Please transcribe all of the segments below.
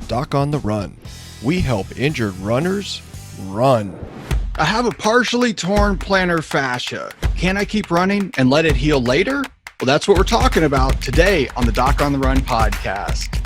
Doc on the Run. We help injured runners run. I have a partially torn plantar fascia. Can I keep running and let it heal later? Well, that's what we're talking about today on the Doc on the Run podcast.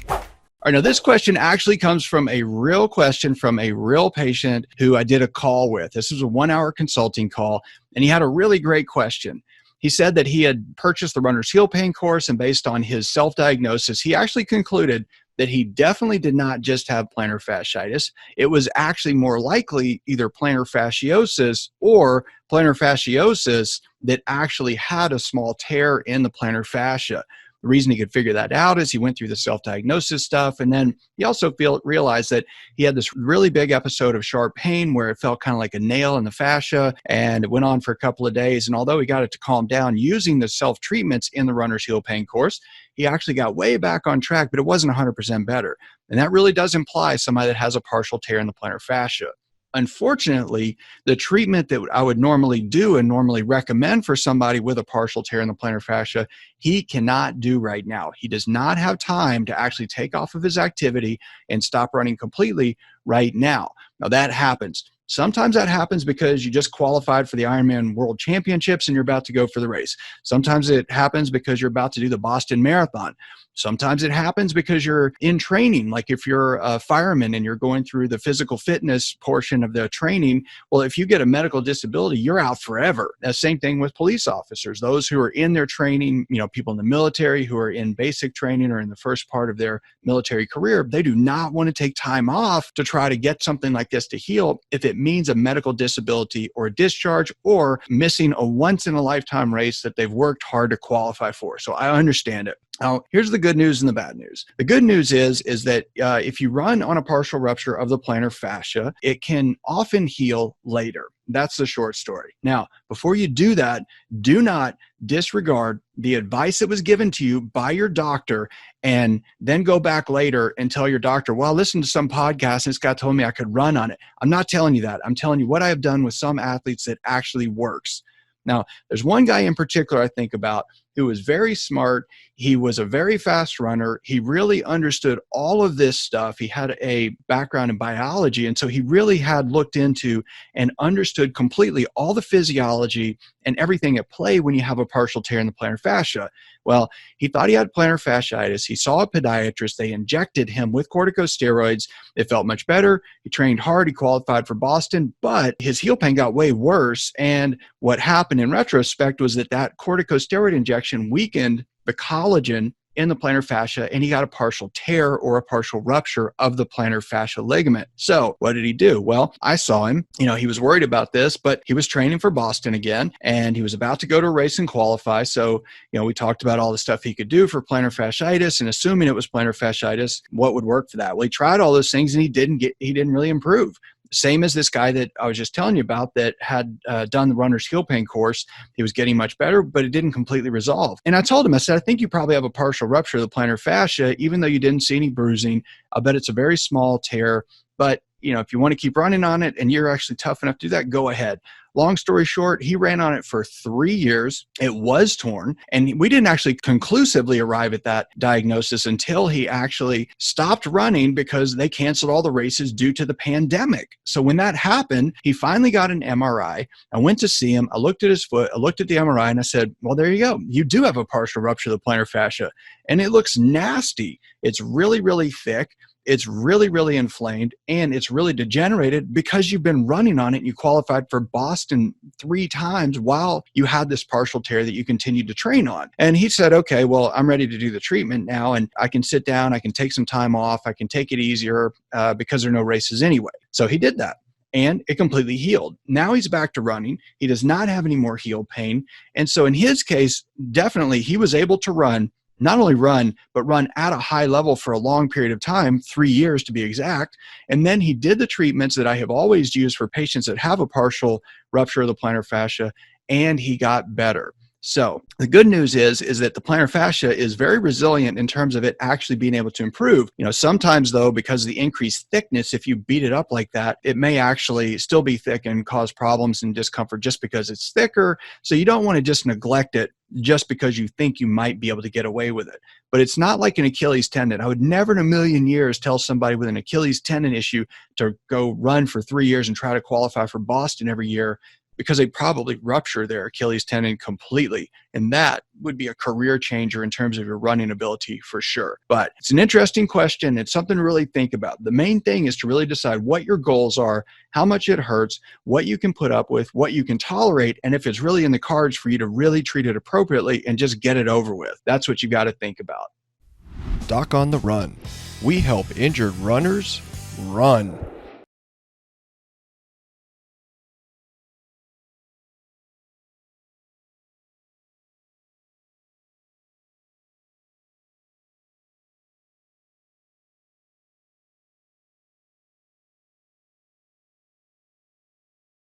All right, now this question actually comes from a real question from a real patient who I did a call with. This was a 1-hour consulting call, and he had a really great question. He said that he had purchased the Runner's Heel Pain course, and based on his self-diagnosis, he actually concluded that he definitely did not just have plantar fasciitis. It was actually more likely either plantar fasciosis or plantar fasciosis that actually had a small tear in the plantar fascia. The reason he could figure that out is he went through the self-diagnosis stuff, and then he also realized that he had this really big episode of sharp pain where it felt kind of like a nail in the fascia, and it went on for a couple of days. And although he got it to calm down using the self-treatments in the Runner's Heel Pain course, he actually got way back on track, but it wasn't 100% better. And that really does imply somebody that has a partial tear in the plantar fascia. Unfortunately, the treatment that I would normally do and normally recommend for somebody with a partial tear in the plantar fascia, he cannot do right now. He does not have time to actually take off of his activity and stop running completely right now. Now that happens. Sometimes that happens because you just qualified for the Ironman World Championships and you're about to go for the race. Sometimes it happens because you're about to do the Boston Marathon. Sometimes it happens because you're in training, like if you're a fireman and you're going through the physical fitness portion of the training. Well, if you get a medical disability, you're out forever. The same thing with police officers. Those who are in their training, people in the military who are in basic training or in the first part of their military career, they do not want to take time off to try to get something like this to heal if it means a medical disability or a discharge or missing a once-in-a-lifetime race that they've worked hard to qualify for. So I understand it. Now, here's the good news and the bad news. The good news is that if you run on a partial rupture of the plantar fascia, it can often heal later. That's the short story. Now, before you do that, do not disregard the advice that was given to you by your doctor and then go back later and tell your doctor, well, listen to some podcast and this guy told me I could run on it. I'm not telling you that. I'm telling you what I have done with some athletes that actually works. Now, there's one guy in particular I think about who was very smart. He was a very fast runner. He really understood all of this stuff. He had a background in biology, and so he really had looked into and understood completely all the physiology and everything at play when you have a partial tear in the plantar fascia. Well, he thought he had plantar fasciitis. He saw a podiatrist. They injected him with corticosteroids. It felt much better. He trained hard. He qualified for Boston, but his heel pain got way worse. And what happened in retrospect was that corticosteroid injection weakened the collagen in the plantar fascia, and he got a partial tear or a partial rupture of the plantar fascia ligament. So what did he do? Well, I saw him, he was worried about this, but he was training for Boston again, and he was about to go to a race and qualify. So, we talked about all the stuff he could do for plantar fasciitis, and assuming it was plantar fasciitis, what would work for that? Well, he tried all those things and he didn't really improve. Same as this guy that I was just telling you about that had done the Runner's Heel Pain course. He was getting much better, but it didn't completely resolve. And I told him, I said, I think you probably have a partial rupture of the plantar fascia, even though you didn't see any bruising. I bet it's a very small tear, but if you want to keep running on it and you're actually tough enough to do that, go ahead. Long story short, he ran on it for 3 years. It was torn, and we didn't actually conclusively arrive at that diagnosis until he actually stopped running because they canceled all the races due to the pandemic. So when that happened, he finally got an MRI. I went to see him. I looked at his foot. I looked at the MRI, and I said, well, there you go. You do have a partial rupture of the plantar fascia, and it looks nasty. It's really, really thick. It's really, really inflamed, and it's really degenerated because you've been running on it and you qualified for Boston 3 times while you had this partial tear that you continued to train on. And he said, okay, well, I'm ready to do the treatment now, and I can sit down, I can take some time off, I can take it easier because there are no races anyway. So he did that, and it completely healed. Now he's back to running. He does not have any more heel pain. And so in his case, definitely he was able to not only run, but run at a high level for a long period of time, 3 years to be exact. And then he did the treatments that I have always used for patients that have a partial rupture of the plantar fascia, and he got better. So the good news is that the plantar fascia is very resilient in terms of it actually being able to improve. Sometimes though, because of the increased thickness, if you beat it up like that, it may actually still be thick and cause problems and discomfort just because it's thicker. So you don't want to just neglect it just because you think you might be able to get away with it. But it's not like an Achilles tendon. I would never in a million years tell somebody with an Achilles tendon issue to go run for 3 years and try to qualify for Boston every year, because they probably rupture their Achilles tendon completely. And that would be a career changer in terms of your running ability for sure. But it's an interesting question. It's something to really think about. The main thing is to really decide what your goals are, how much it hurts, what you can put up with, what you can tolerate, and if it's really in the cards for you to really treat it appropriately and just get it over with. That's what you got to think about. Doc on the Run. We help injured runners run.